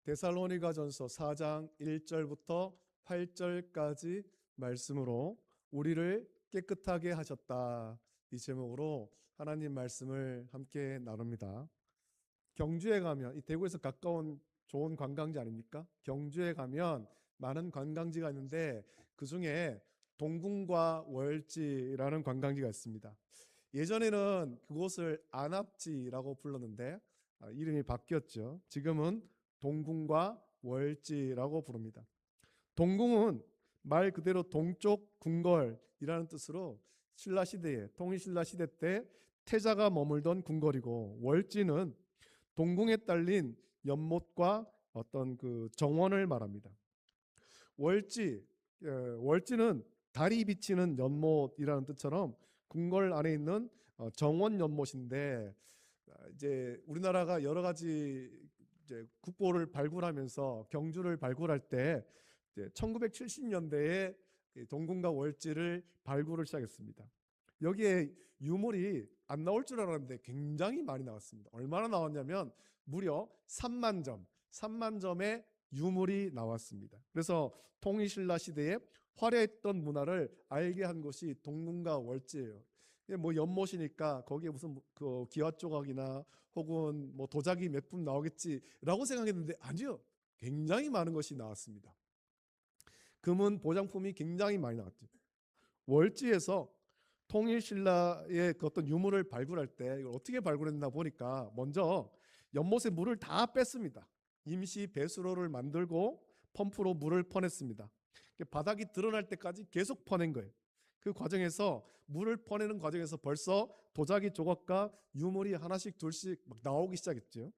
데살로니가전서 4장 1절부터 8절까지 말씀으로 우리를 깨끗하게 하셨다, 이 제목으로 하나님 말씀을 함께 나눕니다. 경주에 가면, 이 대구에서 가까운 좋은 관광지 아닙니까? 경주에 가면 많은 관광지가 있는데 그 중에 동궁과 월지라는 관광지가 있습니다. 예전에는 그곳을 안압지라고 불렀는데 이름이 바뀌었죠. 지금은 동궁과 월지라고 부릅니다. 동궁은 말 그대로 동쪽 궁궐이라는 뜻으로 신라시대에, 통일신라시대 때 태자가 머물던 궁궐이고, 월지는 동궁에 딸린 연못과 어떤 그 정원을 말합니다. 월지는 달이 비치는 연못이라는 뜻처럼 궁궐 안에 있는 정원 연못인데, 이제 우리나라가 여러 가지 이제 국보를 발굴하면서 경주를 발굴할 때 1970년대에 동궁과 월지를 발굴을 시작했습니다. 여기에 유물이 안 나올 줄 알았는데 굉장히 많이 나왔습니다. 얼마나 나왔냐면 무려 3만 점의 유물이 나왔습니다. 그래서 통일신라 시대에 화려했던 문화를 알게 한 곳이 동궁과 월지예요. 뭐 연못이니까 거기에 무슨 그 기와 조각이나 혹은 뭐 도자기 몇 품 나오겠지라고 생각했는데 아니요, 굉장히 많은 것이 나왔습니다. 금은 보장품이 굉장히 많이 나왔죠. 월지에서 통일신라의 그 어떤 유물을 발굴할 때 이걸 어떻게 발굴했나 보니까 먼저 연못에 물을 다 뺐습니다. 임시 배수로를 만들고 펌프로 물을 퍼냈습니다. 바닥이 드러날 때까지 계속 퍼낸 거예요. 그 과정에서, 물을 퍼내는 과정에서 벌써 도자기 조각과 유물이 하나씩 둘씩 막 나오기 시작했죠.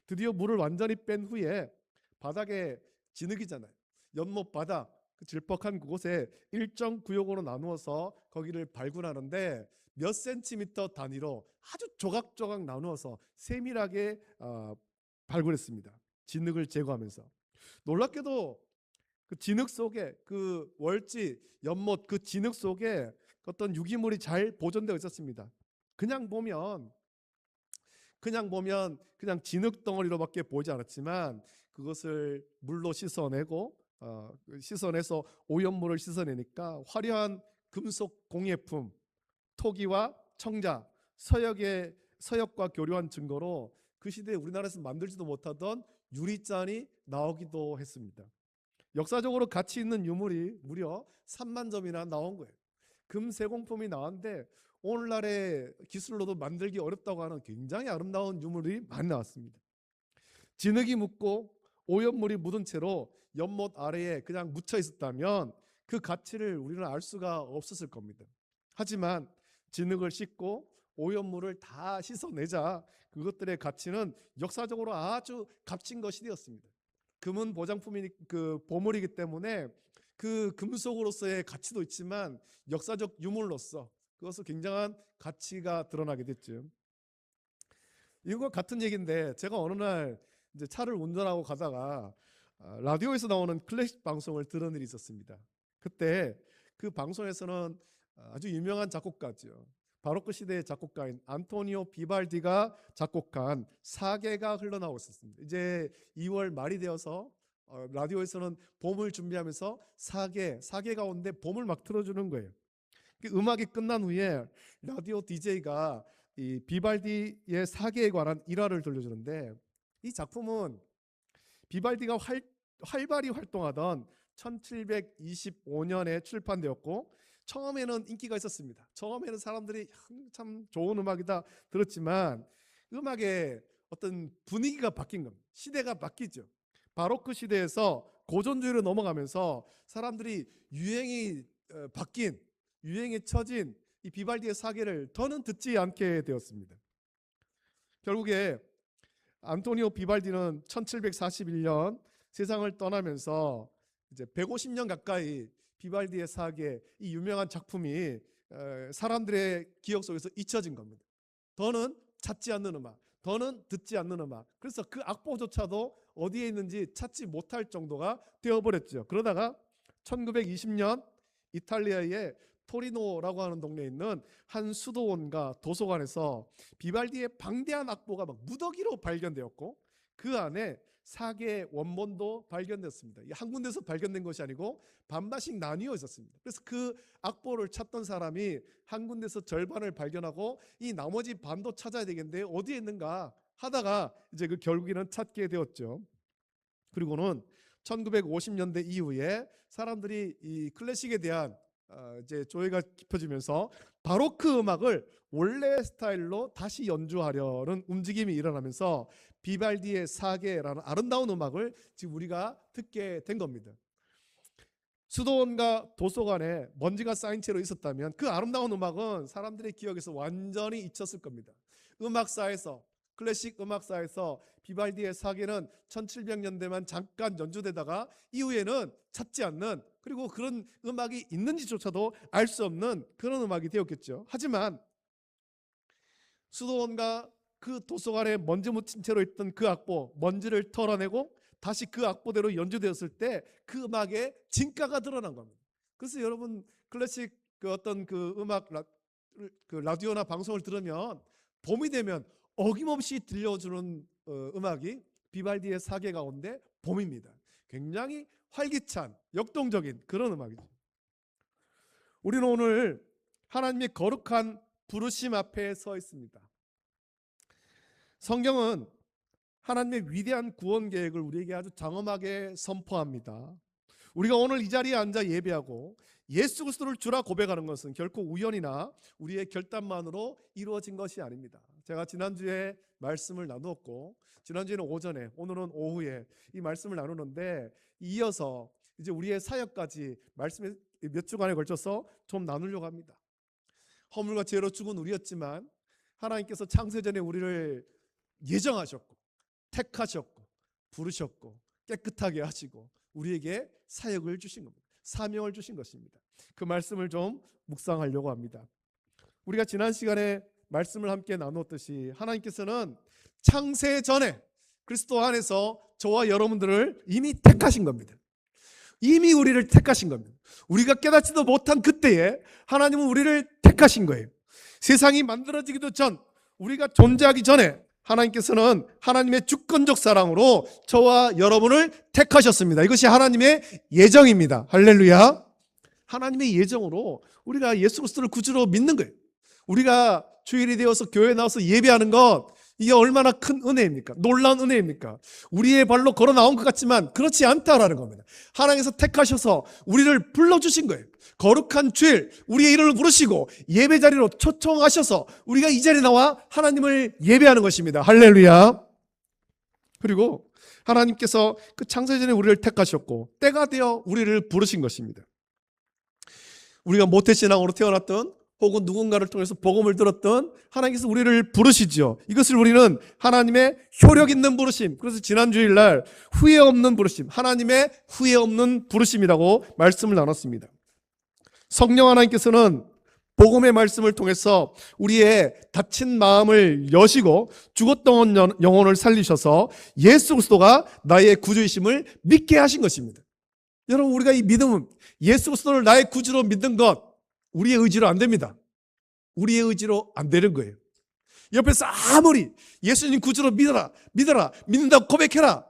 드디어 물을 완전히 뺀 후에 바닥에 진흙이잖아요. 연못 바닥, 그 질퍽한 그곳에 일정 구역으로 나누어서 거기를 발굴하는데 몇 센티미터 단위로 아주 조각조각 나누어서 세밀하게 발굴했습니다. 진흙을 제거하면서. 놀랍게도 그 진흙 속에, 그 월지 연못 그 진흙 속에 어떤 유기물이 잘 보존되어 있었습니다. 그냥 보면 그냥 진흙 덩어리로밖에 보이지 않았지만 그것을 물로 씻어내고 씻어내서 오염물을 씻어내니까 화려한 금속 공예품, 토기와 청자, 서역과 교류한 증거로 그 시대에 우리나라에서 만들지도 못하던 유리잔이 나오기도 했습니다. 역사적으로 가치 있는 유물이 무려 3만 점이나 나온 거예요. 금 세공품이 나왔는데 오늘날의 기술로도 만들기 어렵다고 하는 굉장히 아름다운 유물이 많이 나왔습니다. 진흙이 묻고 오염물이 묻은 채로 연못 아래에 그냥 묻혀 있었다면 그 가치를 우리는 알 수가 없었을 겁니다. 하지만 진흙을 씻고 오염물을 다 씻어내자 그것들의 가치는 역사적으로 아주 값진 것이 되었습니다. 금은 그 보물이기 때문에 그 금속으로서의 가치도 있지만 역사적 유물로서 그것은 굉장한 가치가 드러나게 됐죠. 이거 같은 얘기인데 제가 어느 날 이제 차를 운전하고 가다가 라디오에서 나오는 클래식 방송을 들은 일이 있었습니다. 그때 그 방송에서는 아주 유명한 작곡가죠. 바로크 시대의 작곡가인 안토니오 비발디가 작곡한 사계가 흘러나오고 있었습니다. 이제 2월 말이 되어서 라디오에서는 봄을 준비하면서 사계 가운데 봄을 막 틀어주는 거예요. 음악이 끝난 후에 라디오 DJ가 이 비발디의 사계에 관한 일화를 들려주는데, 이 작품은 비발디가 활발히 활동하던 1725년에 출판되었고 처음에는 인기가 있었습니다. 처음에는 사람들이 참 좋은 음악이다 들었지만 음악의 어떤 분위기가 바뀐 겁니다. 시대가 바뀌죠. 바로크 시대에서 고전주의로 넘어가면서 사람들이 유행이 바뀐, 유행에 처진 이 비발디의 사계를 더는 듣지 않게 되었습니다. 결국에 안토니오 비발디는 1741년 세상을 떠나면서 이제 150년 가까이 비발디의 사계, 이 유명한 작품이 사람들의 기억 속에서 잊혀진 겁니다. 더는 찾지 않는 음악, 더는 듣지 않는 음악. 그래서 그 악보조차도 어디에 있는지 찾지 못할 정도가 되어버렸죠. 그러다가 1920년 이탈리아의 토리노라고 하는 동네에 있는 한 수도원과 도서관에서 비발디의 방대한 악보가 막 무더기로 발견되었고 그 안에 사계의 원본도 발견됐습니다. 한 군데서 발견된 것이 아니고 반반씩 나뉘어 있었습니다. 그래서 그 악보를 찾던 사람이 한 군데서 절반을 발견하고 이 나머지 반도 찾아야 되겠는데 어디에 있는가 하다가 이제 그 결국에는 찾게 되었죠. 그리고는 1950년대 이후에 사람들이 이 클래식에 대한 이제 조예가 깊어지면서 바로크 음악을 원래 스타일로 다시 연주하려는 움직임이 일어나면서 비발디의 사계라는 아름다운 음악을 지금 우리가 듣게 된 겁니다. 수도원과 도서관에 먼지가 쌓인 채로 있었다면 그 아름다운 음악은 사람들의 기억에서 완전히 잊혔을 겁니다. 음악사에서, 클래식 음악사에서 비발디의 사계는 1700년대만 잠깐 연주되다가 이후에는 찾지 않는, 그리고 그런 음악이 있는지조차도 알 수 없는 그런 음악이 되었겠죠. 하지만 수도원과 그 도서관에 먼지 묻힌 채로 있던 그 악보, 먼지를 털어내고 다시 그 악보대로 연주되었을 때 그 음악의 진가가 드러난 겁니다. 그래서 여러분 클래식 그 어떤 그 음악 라디오나 방송을 들으면 봄이 되면 어김없이 들려주는 음악이 비발디의 사계 가운데 봄입니다. 굉장히 활기찬 역동적인 그런 음악이죠. 우리는 오늘 하나님의 거룩한 부르심 앞에 서 있습니다. 성경은 하나님의 위대한 구원 계획을 우리에게 아주 장엄하게 선포합니다. 우리가 오늘 이 자리에 앉아 예배하고 예수 그리스도를 주라 고백하는 것은 결코 우연이나 우리의 결단만으로 이루어진 것이 아닙니다. 제가 지난주에 말씀을 나누었고, 지난주에는 오전에, 오늘은 오후에 이 말씀을 나누는데, 이어서 이제 우리의 사역까지 말씀에 몇 주간에 걸쳐서 좀 나누려고 합니다. 허물과 죄로 죽은 우리였지만 하나님께서 창세전에 우리를 예정하셨고 택하셨고 부르셨고 깨끗하게 하시고 우리에게 사역을 주신 겁니다. 사명을 주신 것입니다. 그 말씀을 좀 묵상하려고 합니다. 우리가 지난 시간에 말씀을 함께 나누었듯이 하나님께서는 창세 전에 그리스도 안에서 저와 여러분들을 이미 택하신 겁니다. 이미 우리를 택하신 겁니다. 우리가 깨닫지도 못한 그때에 하나님은 우리를 택하신 거예요. 세상이 만들어지기도 전, 우리가 존재하기 전에 하나님께서는 하나님의 주권적 사랑으로 저와 여러분을 택하셨습니다. 이것이 하나님의 예정입니다. 할렐루야. 하나님의 예정으로 우리가 예수 그리스도를 구주로 믿는 거예요. 우리가 주일이 되어서 교회에 나와서 예배하는 것, 이게 얼마나 큰 은혜입니까? 놀라운 은혜입니까? 우리의 발로 걸어 나온 것 같지만 그렇지 않다라는 겁니다. 하나님께서 택하셔서 우리를 불러주신 거예요. 거룩한 주일 우리의 이름을 부르시고 예배 자리로 초청하셔서 우리가 이 자리에 나와 하나님을 예배하는 것입니다. 할렐루야. 그리고 하나님께서 그 창세전에 우리를 택하셨고 때가 되어 우리를 부르신 것입니다. 우리가 모태신앙으로 태어났던 혹은 누군가를 통해서 복음을 들었던 하나님께서 우리를 부르시죠. 이것을 우리는 하나님의 효력 있는 부르심, 그래서 지난 주일날 후회 없는 부르심, 하나님의 후회 없는 부르심이라고 말씀을 나눴습니다. 성령 하나님께서는 복음의 말씀을 통해서 우리의 다친 마음을 여시고 죽었던 영혼을 살리셔서 예수 그리스도가 나의 구주이심을 믿게 하신 것입니다. 여러분, 우리가 이 믿음은 예수 그리스도를 나의 구주로 믿는 것 우리의 의지로 안 됩니다. 우리의 의지로 안 되는 거예요. 옆에서 아무리 예수님 구주로 믿어라, 믿는다고 고백해라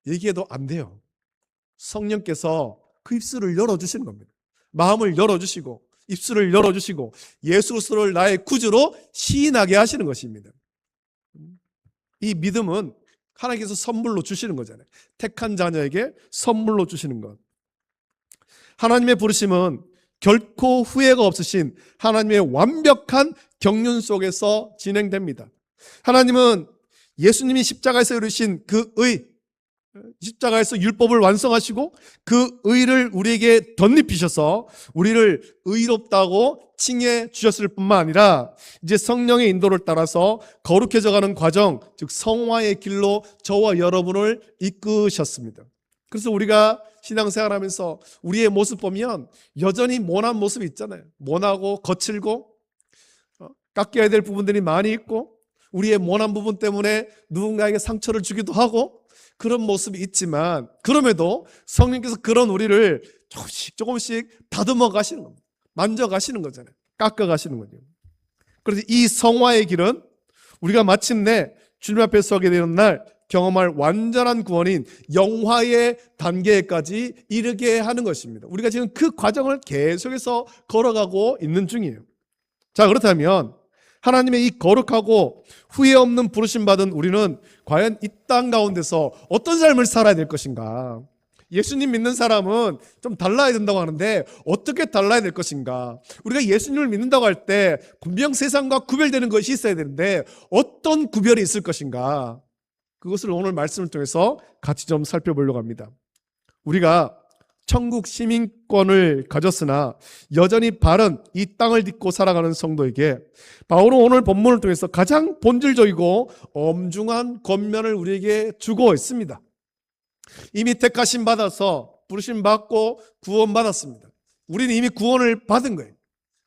얘기해도 안 돼요. 성령께서 그 입술을 열어주시는 겁니다. 마음을 열어주시고 입술을 열어주시고 예수 그리스도를 나의 구주로 시인하게 하시는 것입니다. 이 믿음은 하나님께서 선물로 주시는 거잖아요. 택한 자녀에게 선물로 주시는 것. 하나님의 부르심은 결코 후회가 없으신 하나님의 완벽한 경륜 속에서 진행됩니다. 하나님은 예수님이 십자가에서 이루신 그 의, 십자가에서 율법을 완성하시고 그 의를 우리에게 덧입히셔서 우리를 의롭다고 칭해 주셨을 뿐만 아니라 이제 성령의 인도를 따라서 거룩해져가는 과정, 즉 성화의 길로 저와 여러분을 이끄셨습니다. 그래서 우리가 신앙생활하면서 우리의 모습 보면 여전히 모난 모습이 있잖아요. 모나고 거칠고 깎여야 될 부분들이 많이 있고 우리의 모난 부분 때문에 누군가에게 상처를 주기도 하고 그런 모습이 있지만 그럼에도 성령께서 그런 우리를 조금씩 다듬어 가시는 겁니다. 만져 가시는 거잖아요. 깎아 가시는 거죠. 그래서 이 성화의 길은 우리가 마침내 주님 앞에 서게 되는 날 경험할 완전한 구원인 영화의 단계까지 이르게 하는 것입니다. 우리가 지금 그 과정을 계속해서 걸어가고 있는 중이에요. 자, 그렇다면 하나님의 이 거룩하고 후회 없는 부르심 받은 우리는 과연 이 땅 가운데서 어떤 삶을 살아야 될 것인가? 예수님 믿는 사람은 좀 달라야 된다고 하는데 어떻게 달라야 될 것인가? 우리가 예수님을 믿는다고 할 때 분명 세상과 구별되는 것이 있어야 되는데 어떤 구별이 있을 것인가? 그것을 오늘 말씀을 통해서 같이 좀 살펴보려고 합니다. 우리가 천국 시민권을 가졌으나 여전히 바른 이 땅을 딛고 살아가는 성도에게 바울은 오늘 본문을 통해서 가장 본질적이고 엄중한 권면을 우리에게 주고 있습니다. 이미 택하심 받아서 부르심 받고 구원 받았습니다. 우리는 이미 구원을 받은 거예요.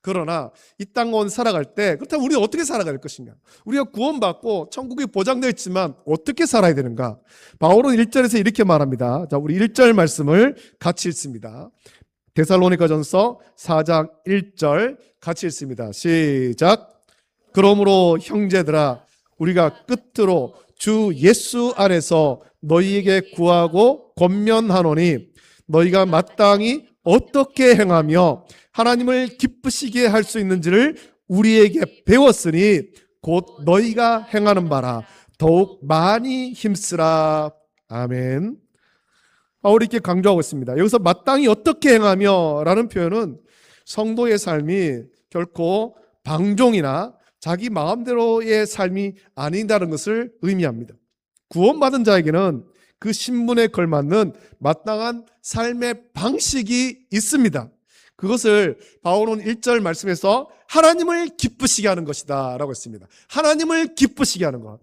그러나 이 땅 가운데 살아갈 때 그렇다면 우리는 어떻게 살아갈 것인가? 우리가 구원받고 천국이 보장되어 있지만 어떻게 살아야 되는가? 바울은 1절에서 이렇게 말합니다. 자, 우리 1절 말씀을 같이 읽습니다. 데살로니가전서 4장 1절 같이 읽습니다. 시작. 그러므로 형제들아 우리가 끝으로 주 예수 안에서 너희에게 구하고 권면하노니 너희가 마땅히 어떻게 행하며 하나님을 기쁘시게 할 수 있는지를 우리에게 배웠으니 곧 너희가 행하는 바라 더욱 많이 힘쓰라. 아멘. 바울이 이렇게 강조하고 있습니다. 여기서 마땅히 어떻게 행하며 라는 표현은 성도의 삶이 결코 방종이나 자기 마음대로의 삶이 아니다는 것을 의미합니다. 구원받은 자에게는 그 신분에 걸맞는 마땅한 삶의 방식이 있습니다. 그것을 바울은 1절 말씀에서 하나님을 기쁘시게 하는 것이다 라고 했습니다. 하나님을 기쁘시게 하는 것.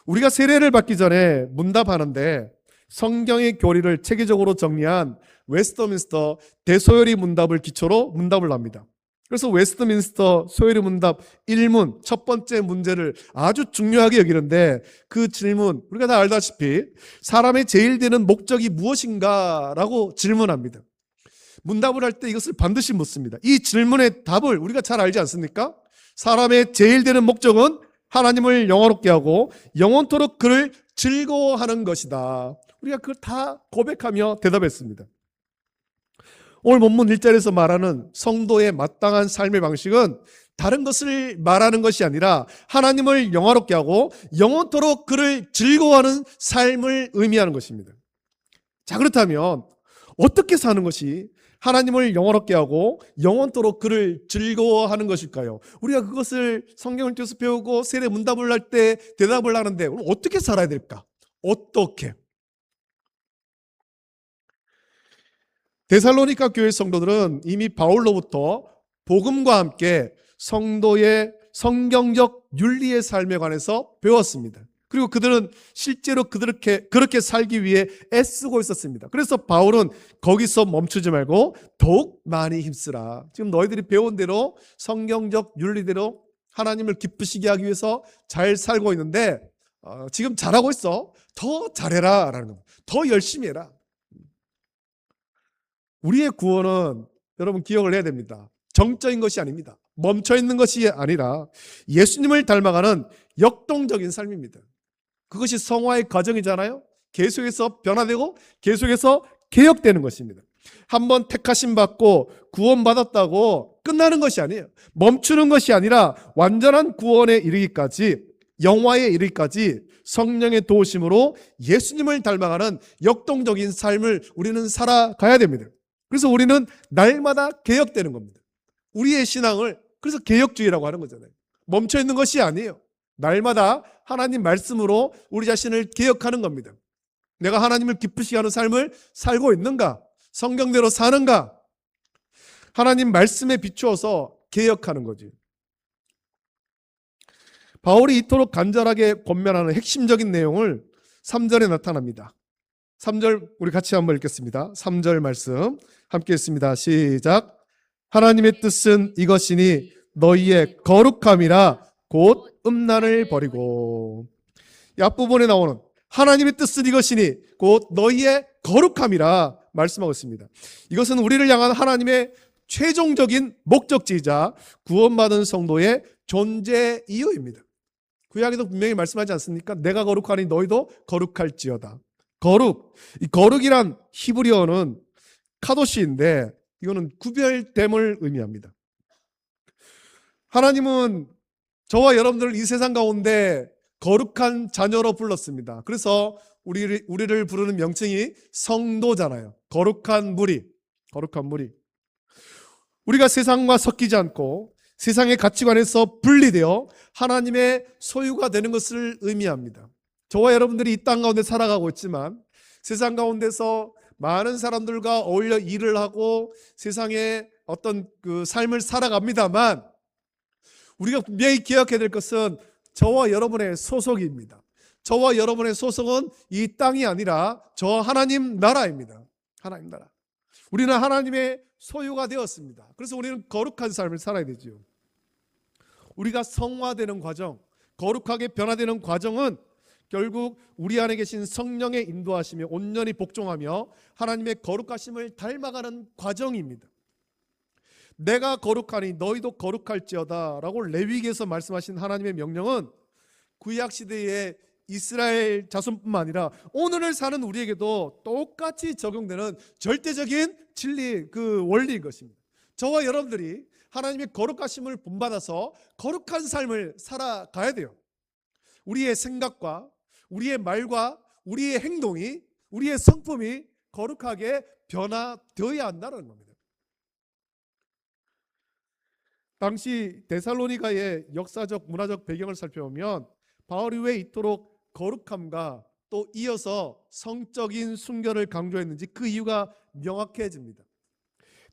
우리가 세례를 받기 전에 문답하는데 성경의 교리를 체계적으로 정리한 웨스트민스터 대소요리 문답을 기초로 문답을 합니다. 그래서 웨스트민스터 소요리 문답 1문 첫 번째 문제를 아주 중요하게 여기는데 그 질문 우리가 다 알다시피 사람의 제일 되는 목적이 무엇인가 라고 질문합니다. 문답을 할 때 이것을 반드시 묻습니다. 이 질문의 답을 우리가 잘 알지 않습니까? 사람의 제일 되는 목적은 하나님을 영화롭게 하고 영원토록 그를 즐거워하는 것이다. 우리가 그걸 다 고백하며 대답했습니다. 오늘 본문 1절에서 말하는 성도의 마땅한 삶의 방식은 다른 것을 말하는 것이 아니라 하나님을 영화롭게 하고 영원토록 그를 즐거워하는 삶을 의미하는 것입니다. 자, 그렇다면 어떻게 사는 것이 하나님을 영화롭게 하고 영원토록 그를 즐거워하는 것일까요? 우리가 그것을 성경을 통해서 배우고 세례 문답을 할 때 대답을 하는데 어떻게 살아야 될까? 어떻게? 데살로니가 교회 성도들은 이미 바울로부터 복음과 함께 성도의 성경적 윤리의 삶에 관해서 배웠습니다. 그리고 그들은 실제로 그렇게 살기 위해 애쓰고 있었습니다. 그래서 바울은 거기서 멈추지 말고 더욱 많이 힘쓰라. 지금 너희들이 배운 대로 성경적 윤리대로 하나님을 기쁘시게 하기 위해서 잘 살고 있는데 지금 잘하고 있어. 더 잘해라 라는 겁니다. 더 열심히 해라. 우리의 구원은 여러분 기억을 해야 됩니다. 정적인 것이 아닙니다. 멈춰있는 것이 아니라 예수님을 닮아가는 역동적인 삶입니다. 그것이 성화의 과정이잖아요. 계속해서 변화되고 계속해서 개혁되는 것입니다. 한번 택하심 받고 구원받았다고 끝나는 것이 아니에요. 멈추는 것이 아니라 완전한 구원에 이르기까지 영화에 이르기까지 성령의 도우심으로 예수님을 닮아가는 역동적인 삶을 우리는 살아가야 됩니다. 그래서 우리는 날마다 개혁되는 겁니다. 우리의 신앙을 그래서 개혁주의라고 하는 거잖아요. 멈춰있는 것이 아니에요. 날마다 하나님 말씀으로 우리 자신을 개혁하는 겁니다. 내가 하나님을 기쁘시게 하는 삶을 살고 있는가? 성경대로 사는가? 하나님 말씀에 비추어서 개혁하는 거지. 바울이 이토록 간절하게 권면하는 핵심적인 내용을 3절에 나타납니다. 3절 우리 같이 한번 읽겠습니다. 3절 말씀 함께 읽습니다. 시작. 하나님의 뜻은 이것이니 너희의 거룩함이라 곧 음란을 버리고. 이 앞부분에 나오는 하나님의 뜻은 이것이니 곧 너희의 거룩함이라 말씀하고 있습니다. 이것은 우리를 향한 하나님의 최종적인 목적지이자 구원받은 성도의 존재 이유입니다. 구약에도 분명히 말씀하지 않습니까? 내가 거룩하니 너희도 거룩할지어다. 거룩. 이 거룩이란 히브리어는 카도시인데 이거는 구별됨을 의미합니다. 하나님은 저와 여러분들을 이 세상 가운데 거룩한 자녀로 불렀습니다. 그래서 우리를 부르는 명칭이 성도잖아요. 거룩한 무리. 거룩한 무리. 우리가 세상과 섞이지 않고 세상의 가치관에서 분리되어 하나님의 소유가 되는 것을 의미합니다. 저와 여러분들이 이 땅 가운데 살아가고 있지만 세상 가운데서 많은 사람들과 어울려 일을 하고 세상의 어떤 그 삶을 살아갑니다만 우리가 분명히 기억해야 될 것은 저와 여러분의 소속입니다. 저와 여러분의 소속은 이 땅이 아니라 저 하나님 나라입니다. 하나님 나라. 우리는 하나님의 소유가 되었습니다. 그래서 우리는 거룩한 삶을 살아야 되죠. 우리가 성화되는 과정, 거룩하게 변화되는 과정은 결국 우리 안에 계신 성령의 인도하심에 온전히 복종하며 하나님의 거룩하심을 닮아가는 과정입니다. 내가 거룩하니 너희도 거룩할지어다 라고 레위기에서 말씀하신 하나님의 명령은 구약시대의 이스라엘 자손뿐만 아니라 오늘을 사는 우리에게도 똑같이 적용되는 절대적인 진리, 그 원리인 것입니다. 저와 여러분들이 하나님의 거룩하심을 본받아서 거룩한 삶을 살아가야 돼요. 우리의 생각과 우리의 말과 우리의 행동이, 우리의 성품이 거룩하게 변화되어야 한다는 겁니다. 당시 데살로니가의 역사적 문화적 배경을 살펴보면 바울이 왜 이토록 거룩함과 또 이어서 성적인 순결을 강조했는지 그 이유가 명확해집니다.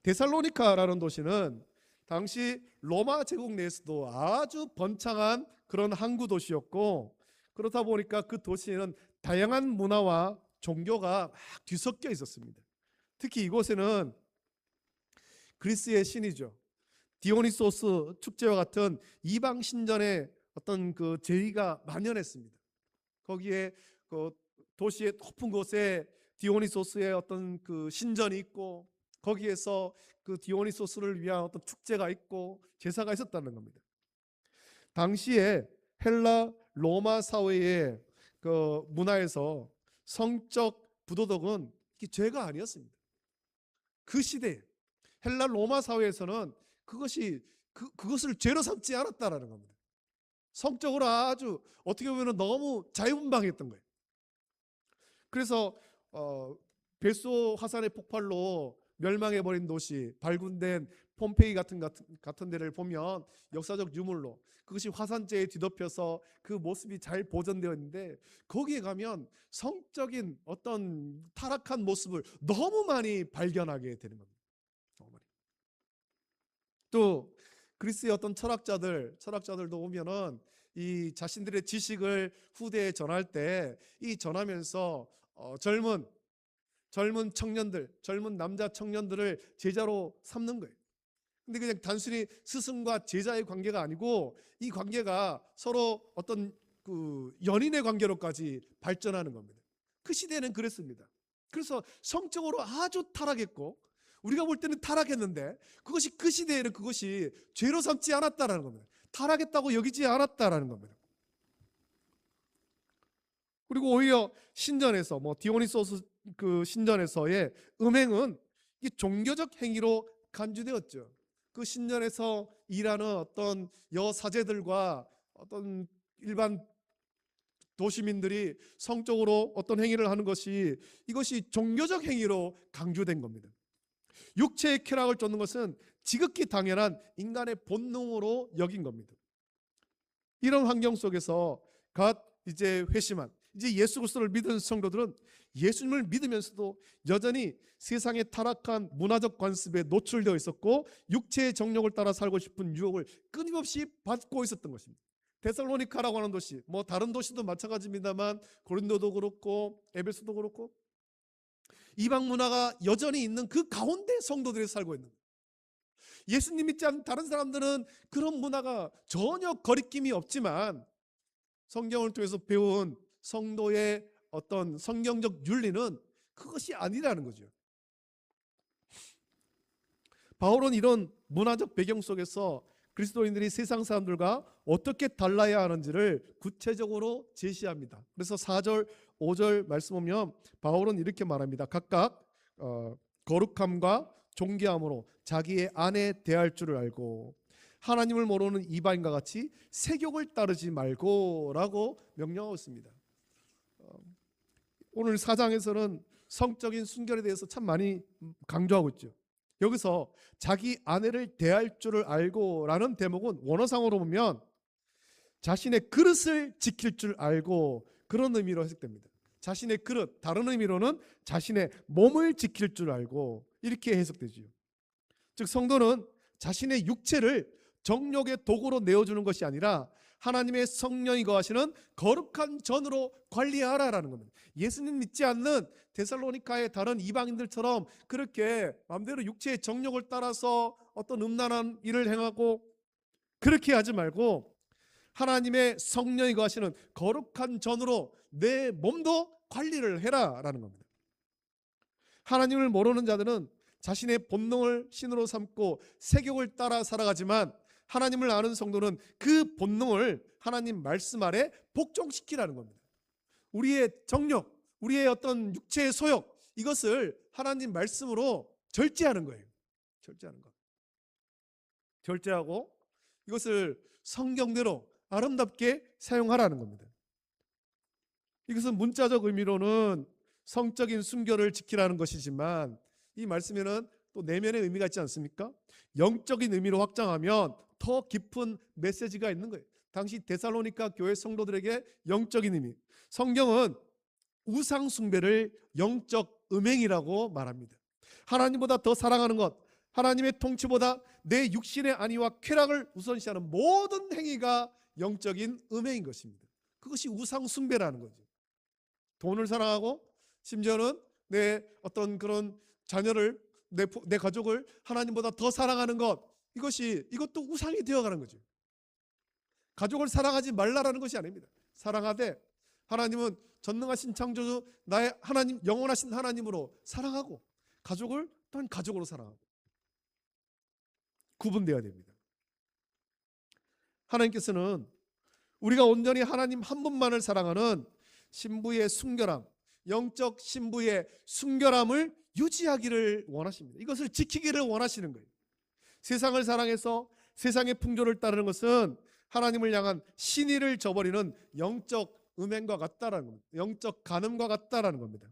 데살로니카라는 도시는 당시 로마 제국 내에서도 아주 번창한 그런 항구 도시였고, 그렇다 보니까 그 도시에는 다양한 문화와 종교가 막 뒤섞여 있었습니다. 특히 이곳에는 그리스의 신이죠, 디오니소스 축제와 같은 이방 신전의 어떤 그 제의가 만연했습니다. 거기에 그 도시의 높은 곳에 디오니소스의 어떤 그 신전이 있고 거기에서 그 디오니소스를 위한 어떤 축제가 있고 제사가 있었다는 겁니다. 당시에 헬라 로마 사회의 그 문화에서 성적 부도덕은 죄가 아니었습니다. 그 시대에 헬라 로마 사회에서는 그것을 죄로 삼지 않았다라는 겁니다. 성적으로 아주 어떻게 보면 너무 자유분방했던 거예요. 그래서 베소 화산의 폭발로 멸망해버린 도시, 발군된 폼페이 같은 데를 보면 역사적 유물로 그것이 화산재에 뒤덮여서 그 모습이 잘 보존되어 있는데 거기에 가면 성적인 어떤 타락한 모습을 너무 많이 발견하게 되는 겁니다. 또 그리스의 어떤 철학자들도 보면은 이 자신들의 지식을 후대에 전할 때 이 전하면서 젊은 청년들, 젊은 남자 청년들을 제자로 삼는 거예요. 근데 그냥 단순히 스승과 제자의 관계가 아니고 이 관계가 서로 어떤 그 연인의 관계로까지 발전하는 겁니다. 그 시대는 그랬습니다. 그래서 성적으로 아주 타락했고 우리가 볼 때는 타락했는데 그것이 그 시대에는 그것이 죄로 삼지 않았다라는 겁니다. 타락했다고 여기지 않았다라는 겁니다. 그리고 오히려 신전에서 디오니소스 그 신전에서의 음행은 이 종교적 행위로 간주되었죠. 그 신전에서 일하는 어떤 여사제들과 어떤 일반 도시민들이 성적으로 어떤 행위를 하는 것이 이것이 종교적 행위로 강조된 겁니다. 육체의 쾌락을 쫓는 것은 지극히 당연한 인간의 본능으로 여긴 겁니다. 이런 환경 속에서 갓 이제 회심한 이제 예수 그리스도를 믿은 성도들은 예수님을 믿으면서도 여전히 세상의 타락한 문화적 관습에 노출되어 있었고 육체의 정욕을 따라 살고 싶은 유혹을 끊임없이 받고 있었던 것입니다. 데살로니카라고 하는 도시, 다른 도시도 마찬가지입니다만 고린도도 그렇고 에베소도 그렇고 이방 문화가 여전히 있는 그 가운데 성도들이 살고 있는 거예요. 예수님 믿지 않는 다른 사람들은 그런 문화가 전혀 거리낌이 없지만 성경을 통해서 배운 성도의 어떤 성경적 윤리는 그것이 아니라는 거죠. 바울은 이런 문화적 배경 속에서 그리스도인들이 세상 사람들과 어떻게 달라야 하는지를 구체적으로 제시합니다. 그래서 4절, 5절 말씀 보면 바울은 이렇게 말합니다. 각각 거룩함과 존귀함으로 자기의 아내 대할 줄을 알고 하나님을 모르는 이방인과 같이 세욕을 따르지 말고 라고 명령하고 있습니다. 오늘 4장에서는 성적인 순결에 대해서 참 많이 강조하고 있죠. 여기서 자기 아내를 대할 줄을 알고 라는 대목은 원어상으로 보면 자신의 그릇을 지킬 줄 알고 그런 의미로 해석됩니다. 자신의 그릇, 다른 의미로는 자신의 몸을 지킬 줄 알고 이렇게 해석되죠. 즉 성도는 자신의 육체를 정욕의 도구로 내어주는 것이 아니라 하나님의 성령이 거하시는 거룩한 전으로 관리하라라는 겁니다. 예수님 믿지 않는 데살로니카의 다른 이방인들처럼 그렇게 마음대로 육체의 정욕을 따라서 어떤 음란한 일을 행하고 그렇게 하지 말고 하나님의 성령이 거하시는 거룩한 전으로 내 몸도 관리를 해라라는 겁니다. 하나님을 모르는 자들은 자신의 본능을 신으로 삼고 세욕을 따라 살아가지만 하나님을 아는 성도는 그 본능을 하나님 말씀 아래 복종시키라는 겁니다. 우리의 정욕, 우리의 어떤 육체의 소욕, 이것을 하나님 말씀으로 절제하는 거예요. 절제하는 것. 절제하고 이것을 성경대로 아름답게 사용하라는 겁니다. 이것은 문자적 의미로는 성적인 순결을 지키라는 것이지만 이 말씀에는 또 내면의 의미가 있지 않습니까? 영적인 의미로 확장하면 더 깊은 메시지가 있는 거예요. 당시 데살로니가 교회 성도들에게 영적인 의미, 성경은 우상 숭배를 영적 음행이라고 말합니다. 하나님보다 더 사랑하는 것, 하나님의 통치보다 내 육신의 안위와 쾌락을 우선시하는 모든 행위가 영적인 음행인 것입니다. 그것이 우상 숭배라는 거죠. 돈을 사랑하고 심지어는 내 어떤 그런 자녀를, 내 가족을 하나님보다 더 사랑하는 것, 이것도 우상이 되어가는 거죠. 가족을 사랑하지 말라라는 것이 아닙니다. 사랑하되 하나님은 전능하신 창조주 나의 하나님, 영원하신 하나님으로 사랑하고 가족을 또한 가족으로 사랑하고 구분되어야 됩니다. 하나님께서는 우리가 온전히 하나님 한 분만을 사랑하는 신부의 순결함, 영적 신부의 순결함을 유지하기를 원하십니다. 이것을 지키기를 원하시는 거예요. 세상을 사랑해서 세상의 풍조를 따르는 것은 하나님을 향한 신의를 저버리는 영적 음행과 같다라는 겁니다. 영적 간음과 같다라는 겁니다.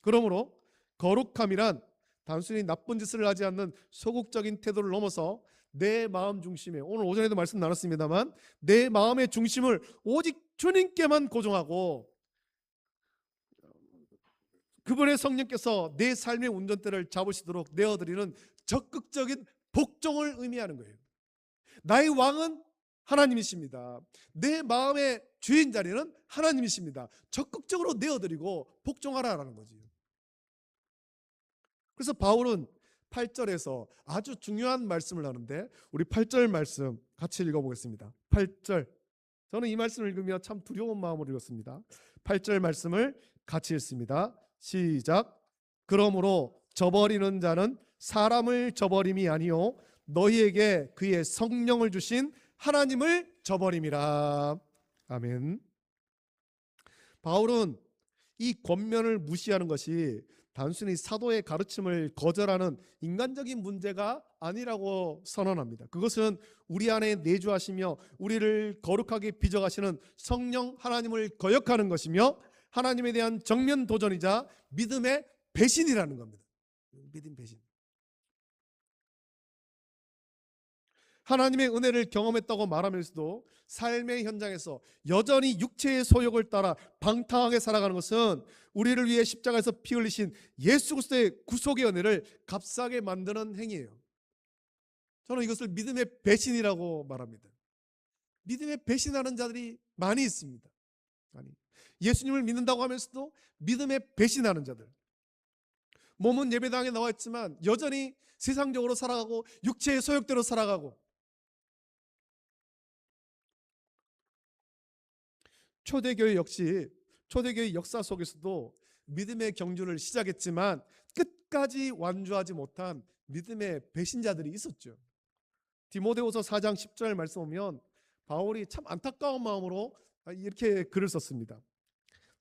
그러므로 거룩함이란 단순히 나쁜 짓을 하지 않는 소극적인 태도를 넘어서 내 마음 중심에, 오늘 오전에도 말씀 나눴습니다만 내 마음의 중심을 오직 주님께만 고정하고 그분의 성령께서 내 삶의 운전대를 잡으시도록 내어드리는 적극적인 복종을 의미하는 거예요. 나의 왕은 하나님이십니다. 내 마음의 주인 자리는 하나님이십니다. 적극적으로 내어드리고 복종하라라는 거지. 그래서 바울은 8절에서 아주 중요한 말씀을 하는데 우리 8절 말씀 같이 읽어보겠습니다. 8절, 저는 이 말씀을 읽으며 참 두려운 마음으로 읽었습니다. 8절 말씀을 같이 읽습니다. 시작. 그러므로 저버리는 자는 사람을 저버림이 아니요 너희에게 그의 성령을 주신 하나님을 저버림이라. 아멘. 바울은 이 권면을 무시하는 것이 단순히 사도의 가르침을 거절하는 인간적인 문제가 아니라고 선언합니다. 그것은 우리 안에 내주하시며 우리를 거룩하게 빚어가시는 성령 하나님을 거역하는 것이며 하나님에 대한 정면 도전이자 믿음의 배신이라는 겁니다. 믿음 배신. 하나님의 은혜를 경험했다고 말하면서도 삶의 현장에서 여전히 육체의 소욕을 따라 방탕하게 살아가는 것은 우리를 위해 십자가에서 피 흘리신 예수 그리스도의 구속의 은혜를 값싸게 만드는 행위예요. 저는 이것을 믿음의 배신이라고 말합니다. 믿음의 배신하는 자들이 많이 있습니다. 예수님을 믿는다고 하면서도 믿음의 배신하는 자들. 몸은 예배당에 나와 있지만 여전히 세상적으로 살아가고 육체의 소욕대로 살아가고, 초대교회 역시 초대교회 역사 속에서도 믿음의 경주를 시작했지만 끝까지 완주하지 못한 믿음의 배신자들이 있었죠. 디모데후서 4장 10절 말씀 보면 바울이 참 안타까운 마음으로 이렇게 글을 썼습니다.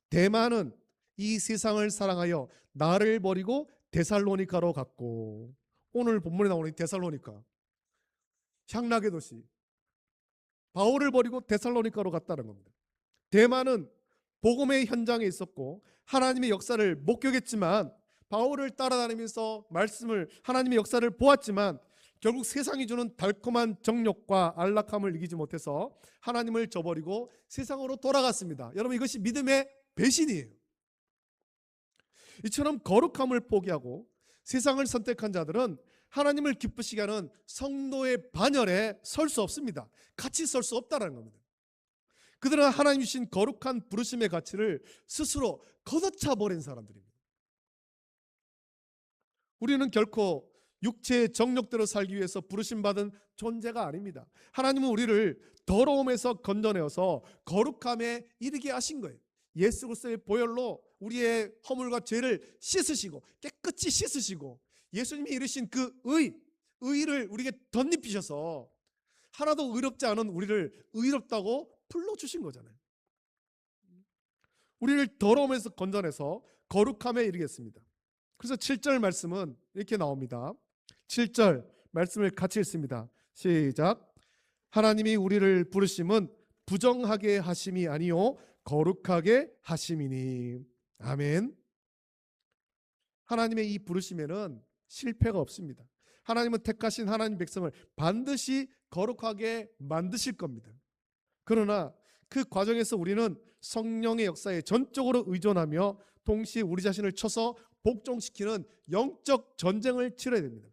대만은 이 세상을 사랑하여 나를 버리고 데살로니가로 갔고, 오늘 본문에 나오는 데살로니가 향락의 도시, 바울을 버리고 데살로니가로 갔다는 겁니다. 대만은 복음의 현장에 있었고 하나님의 역사를 목격했지만, 바울을 따라다니면서 말씀을, 하나님의 역사를 보았지만 결국 세상이 주는 달콤한 정욕과 안락함을 이기지 못해서 하나님을 저버리고 세상으로 돌아갔습니다. 여러분, 이것이 믿음의 배신이에요. 이처럼 거룩함을 포기하고 세상을 선택한 자들은 하나님을 기쁘시게 하는 성도의 반열에 설 수 없습니다. 같이 설 수 없다는 겁니다. 그들은 하나님 주신 거룩한 부르심의 가치를 스스로 걷어차 버린 사람들입니다. 우리는 결코 육체의 정욕대로 살기 위해서 부르심받은 존재가 아닙니다. 하나님은 우리를 더러움에서 건져내어서 거룩함에 이르게 하신 거예요. 예수 그리스도의 보혈로 우리의 허물과 죄를 씻으시고, 깨끗이 씻으시고, 예수님이 이루신 그 의를 우리에게 덧입히셔서 하나도 의롭지 않은 우리를 의롭다고 불러주신 거잖아요. 우리를 더러움에서 건져내서 거룩함에 이르겠습니다. 그래서 7절 말씀은 이렇게 나옵니다. 7절 말씀을 같이 읽습니다. 시작. 하나님이 우리를 부르심은 부정하게 하심이 아니요 거룩하게 하심이니. 아멘. 하나님의 이 부르심에는 실패가 없습니다. 하나님은 택하신 하나님 백성을 반드시 거룩하게 만드실 겁니다. 그러나 그 과정에서 우리는 성령의 역사에 전적으로 의존하며 동시에 우리 자신을 쳐서 복종시키는 영적 전쟁을 치러야 됩니다.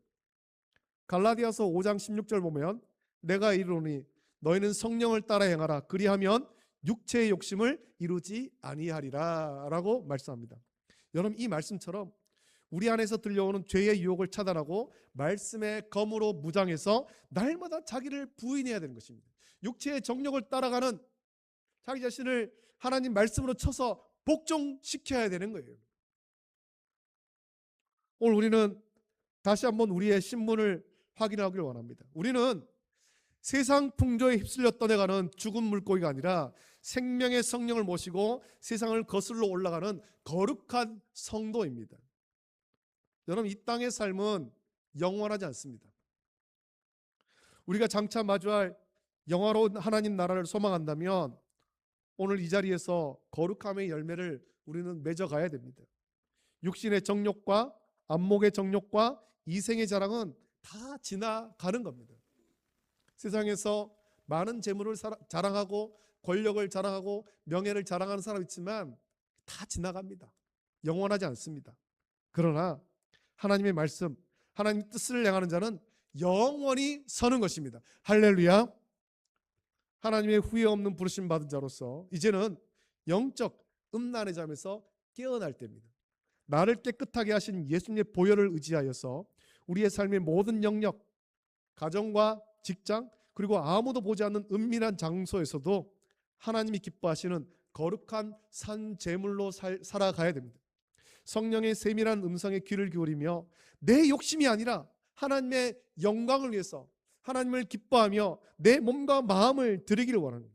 갈라디아서 5장 16절 보면 내가 이르노니 너희는 성령을 따라 행하라 그리하면 육체의 욕심을 이루지 아니하리라 라고 말씀합니다. 여러분, 이 말씀처럼 우리 안에서 들려오는 죄의 유혹을 차단하고 말씀의 검으로 무장해서 날마다 자기를 부인해야 되는 것입니다. 육체의 정욕을 따라가는 자기 자신을 하나님 말씀으로 쳐서 복종시켜야 되는 거예요. 오늘 우리는 다시 한번 우리의 신분을 확인하기를 원합니다. 우리는 세상 풍조에 휩쓸려 떠내가는 죽은 물고기가 아니라 생명의 성령을 모시고 세상을 거슬러 올라가는 거룩한 성도입니다. 여러분, 이 땅의 삶은 영원하지 않습니다. 우리가 장차 마주할 영화로운 하나님 나라를 소망한다면 오늘 이 자리에서 거룩함의 열매를 우리는 맺어가야 됩니다. 육신의 정욕과 안목의 정욕과 이생의 자랑은 다 지나가는 겁니다. 세상에서 많은 재물을 자랑하고 권력을 자랑하고 명예를 자랑하는 사람 있지만 다 지나갑니다. 영원하지 않습니다. 그러나 하나님의 말씀, 하나님의 뜻을 행하는 자는 영원히 서는 것입니다. 할렐루야. 하나님의 후회 없는 부르심 받은 자로서 이제는 영적 음란의 잠에서 깨어날 때입니다. 나를 깨끗하게 하신 예수님의 보혈을 의지하여서 우리의 삶의 모든 영역, 가정과 직장, 그리고 아무도 보지 않는 은밀한 장소에서도 하나님이 기뻐하시는 거룩한 산 제물로 살아가야 됩니다. 성령의 세밀한 음성에 귀를 기울이며 내 욕심이 아니라 하나님의 영광을 위해서 하나님을 기뻐하며 내 몸과 마음을 드리기를 원합니다.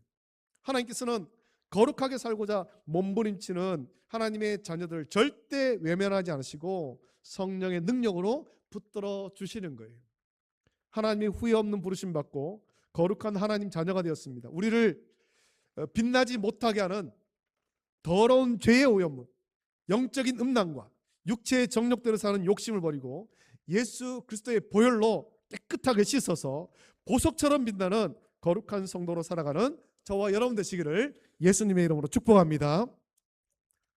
하나님께서는 거룩하게 살고자 몸부림치는 하나님의 자녀들을 절대 외면하지 않으시고 성령의 능력으로 붙들어 주시는 거예요. 하나님의 후회 없는 부르심 받고 거룩한 하나님 자녀가 되었습니다. 우리를 빛나지 못하게 하는 더러운 죄의 오염물, 영적인 음란과 육체의 정욕대로 사는 욕심을 버리고 예수 그리스도의 보혈로 깨끗하게 씻어서 보석처럼 빛나는 거룩한 성도로 살아가는 저와 여러분 되시기를 예수님의 이름으로 축복합니다.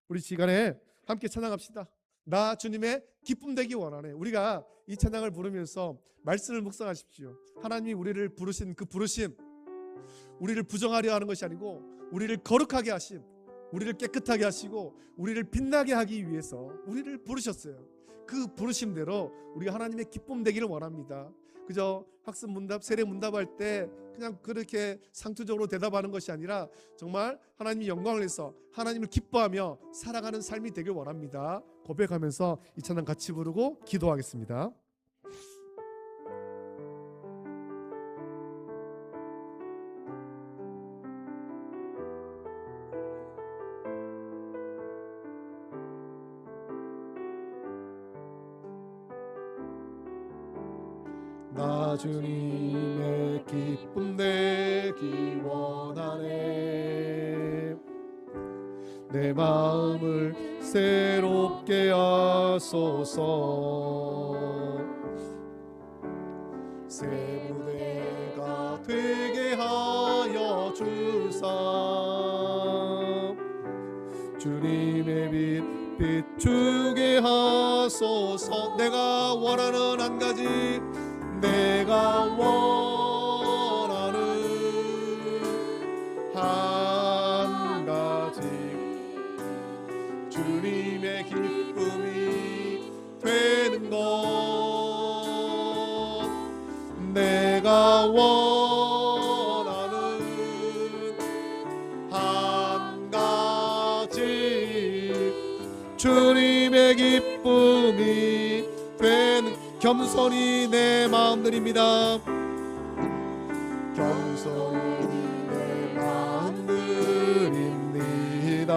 우리 시간에 함께 찬양합시다. 나 주님의 기쁨 되기 원하네. 우리가 이 찬양을 부르면서 말씀을 묵상하십시오. 하나님이 우리를 부르신 그 부르심, 우리를 부정하려 하는 것이 아니고 우리를 거룩하게 하심, 우리를 깨끗하게 하시고 우리를 빛나게 하기 위해서 우리를 부르셨어요. 그 부르심대로 우리가 하나님의 기쁨 되기를 원합니다. 그저 학습 문답, 세례 문답할 때 그냥 그렇게 상투적으로 대답하는 것이 아니라 정말 하나님의 영광을 위해서 하나님을 기뻐하며 살아가는 삶이 되길 원합니다. 고백하면서 이 찬양 같이 부르고 기도하겠습니다. 주님의 기쁨 내기 원하네. 내 마음을 새롭게 하소서. 새 무대가 되게 하여 주사. 주님의 빛 비추게 하소서. 내가 원하는 한 가지, 내가 원하는 한 가지, 주님의 기쁨이 되는 것. 내가 원하는 한 가지, 주님의 기쁨이 되는. 겸손히 내 마음 드립니다. 겸손히 내 마음 드립니다.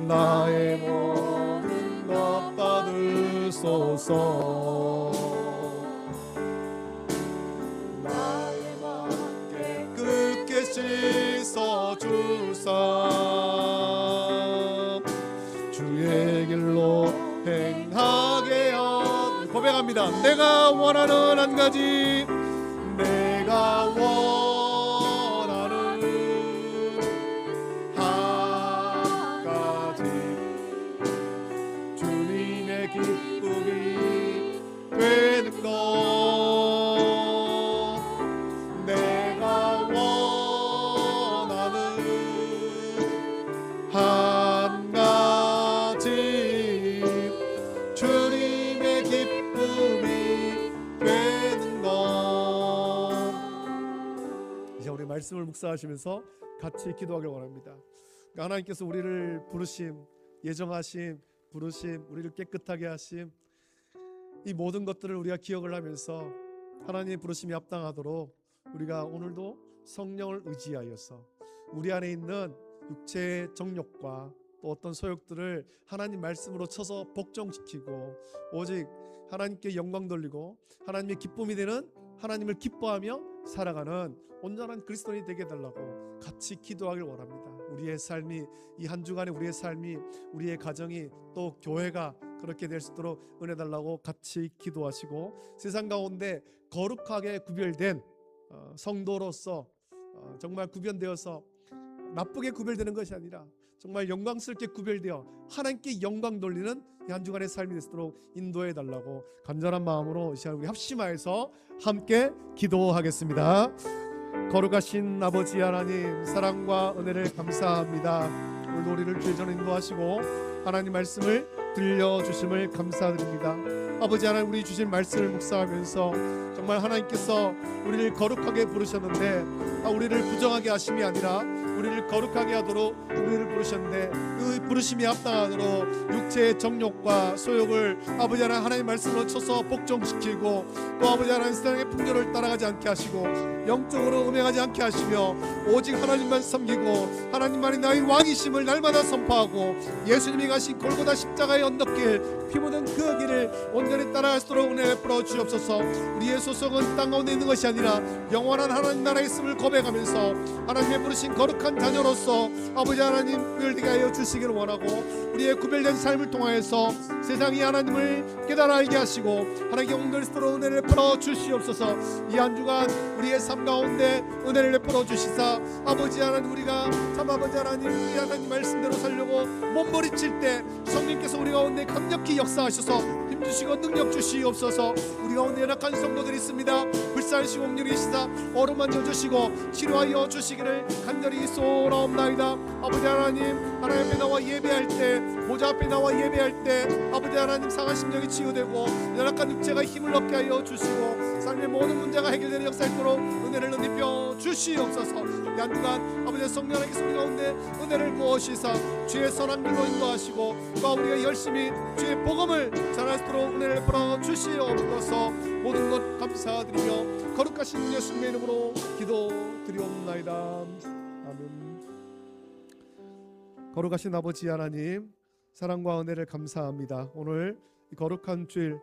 나의 모든 것 받으소서. 나의 마음 깨끗게 씻어주사. 주의 길로 행하게 하옵소서. 고백합니다. 내가 원하는 한 가지, 내가 원하는 한 가지, 주님의 기쁨이 되는 것. 내가 원하는 한 가지, 주님의 기쁨이 되는 것. 이제 우리 말씀을 묵상하시면서 같이 기도하길 원합니다. 하나님께서 우리를 부르심, 예정하심, 부르심, 우리를 깨끗하게 하심, 이 모든 것들을 우리가 기억을 하면서 하나님의 부르심이 합당하도록 우리가 오늘도 성령을 의지하여서 우리 안에 있는 육체의 정욕과 또 어떤 소욕들을 하나님 말씀으로 쳐서 복종시키고 오직 하나님께 영광 돌리고 하나님의 기쁨이 되는, 하나님을 기뻐하며 살아가는 온전한 그리스도인이 되게 해달라고 같이 기도하길 원합니다. 우리의 삶이, 이 한 주간의 우리의 삶이, 우리의 가정이, 또 교회가 그렇게 될 수 있도록 은혜 달라고 같이 기도하시고, 세상 가운데 거룩하게 구별된 성도로서 정말 구별되어서 나쁘게 구별되는 것이 아니라 정말 영광스럽게 구별되어 하나님께 영광 돌리는 이 한 주간의 삶이 되도록 인도해 달라고 간절한 마음으로 이 시간 우리 합심하여서 함께 기도하겠습니다. 거룩하신 아버지 하나님, 사랑과 은혜를 감사합니다. 오늘도 우리를 주의 전에 인도하시고 하나님 말씀을 들려주심을 감사드립니다. 아버지 하나님, 우리 주신 말씀을 묵상하면서 정말 하나님께서 우리를 거룩하게 부르셨는데 우리를 부정하게 하심이 아니라 우리를 거룩하게 하도록 우리를 부르셨는데, 그 부르심이 합당하도록 육체의 정욕과 소욕을 아버지 하나님 말씀으로 쳐서 복종시키고, 또 아버지 하나님 세상의 풍조를 따라가지 않게 하시고 영적으로 음행하지 않게 하시며 오직 하나님만 섬기고 하나님만이 나의 왕이심을 날마다 선포하고 예수님이 가신 골고다 십자가의 언덕길, 피 묻은 그 길을 온전히 따라갈 수 있도록 은혜 베풀어 주옵소서. 우리의 소속은 땅 가운데 있는 것이 아니라 영원한 하나님 나라에 있음을 고백하면서 하나님의 부르신 거룩한 자녀로서 아버지 하나님을 되게 하여 주시기를 원하고, 우리의 구별된 삶을 통하여서 세상이 하나님을 깨달아 알게 하시고 하나님께 온전히스도록 은혜를 베풀어 주시옵소서. 이 한 주간 우리의 삶 가운데 은혜를 베풀어 주시사 아버지 하나님, 우리가 참 아버지 하나님, 우리 하나님 말씀대로 살려고 몸부림칠 때 성령께서 우리 가운데 강력히 역사하셔서 힘주시고 능력 주시옵소서. 우리 가운데 연약한 성도들이 있습니다. 불쌍하시고 온유리시사 어루만져 주시고 치료하여 주시기를 간절히 소원하옵나이다. 아버지 하나님, 하나님 앞에 나와 예배할 때, 보좌 앞에 나와 예배할 때 아버지 하나님, 상한 심령이 치유되고 연약한 육체가 힘을 얻게 하여 주시고 삶의 모든 문제가 해결되는 역사 있도록 은혜를 입혀 주시옵소서. 이 한 주간 아버지 성령님께서 우리 가운데 은혜를 부어시사 주의 선한 길로 인도하시고 또 우리가 열심히 주의 복음을 전할 수 있도록 은혜를 베풀어 주시옵소서. 모든 것 감사드리며 거룩하신 예수님의 이름으로 기도드리옵나이다. 아멘. 거룩하신 아버지 하나님, 사랑과 은혜를 감사합니다. 오늘 이 거룩한 주일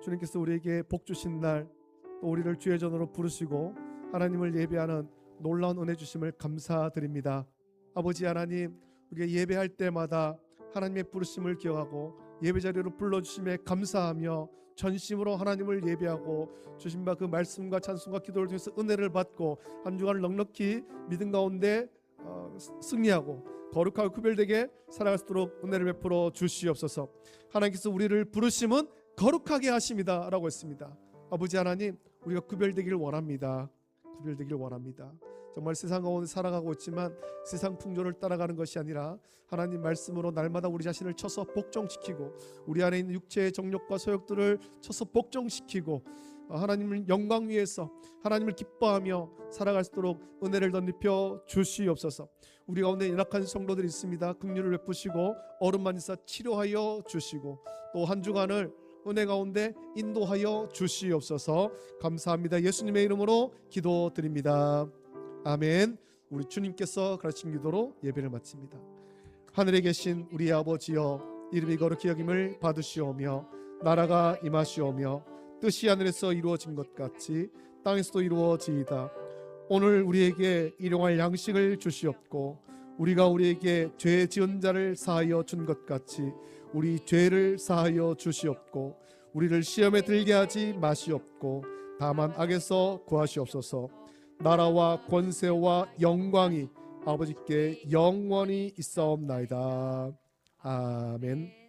주님께서 우리에게 복 주신 날, 또 우리를 주의 전으로 부르시고 하나님을 예배하는 놀라운 은혜 주심을 감사드립니다. 아버지 하나님, 우리가 예배할 때마다 하나님의 부르심을 기억하고 예배 자리로 불러주심에 감사하며 전심으로 하나님을 예배하고 주신 바 그 말씀과 찬송과 기도를 통해서 은혜를 받고 한 주간을 넉넉히 믿음 가운데 승리하고 거룩하고 구별되게 살아갈 수 있도록 은혜를 베풀어 주시옵소서. 하나님께서 우리를 부르심은 거룩하게 하십니다 라고 했습니다. 아버지 하나님, 우리가 구별되기를 원합니다. 구별되기를 원합니다. 정말 세상 가운데 살아가고 있지만 세상 풍조를 따라가는 것이 아니라 하나님 말씀으로 날마다 우리 자신을 쳐서 복종시키고 우리 안에 있는 육체의 정욕과 소욕들을 쳐서 복종시키고 하나님을 영광 위에서 하나님을 기뻐하며 살아갈 수 있도록 은혜를 덧입혀 주시옵소서. 우리 가운데 연약한 성도들이 있습니다. 긍휼을 베푸시고 어른만 있어 치료하여 주시고 또 한 주간을 은혜 가운데 인도하여 주시옵소서. 감사합니다. 예수님의 이름으로 기도드립니다. 아멘. 우리 주님께서 가르친 기도로 예배를 마칩니다. 하늘에 계신 우리 아버지여, 이름이 거룩히 여김을 받으시오며 나라가 임하시오며 뜻이 하늘에서 이루어진 것 같이 땅에서도 이루어지이다. 오늘 우리에게 일용할 양식을 주시옵고 우리가 우리에게 죄 지은 자를 사하여 준 것 같이 우리 죄를 사하여 주시옵고 우리를 시험에 들게 하지 마시옵고 다만 악에서 구하시옵소서. 나라와 권세와 영광이 아버지께 영원히 있사옵나이다. 아멘.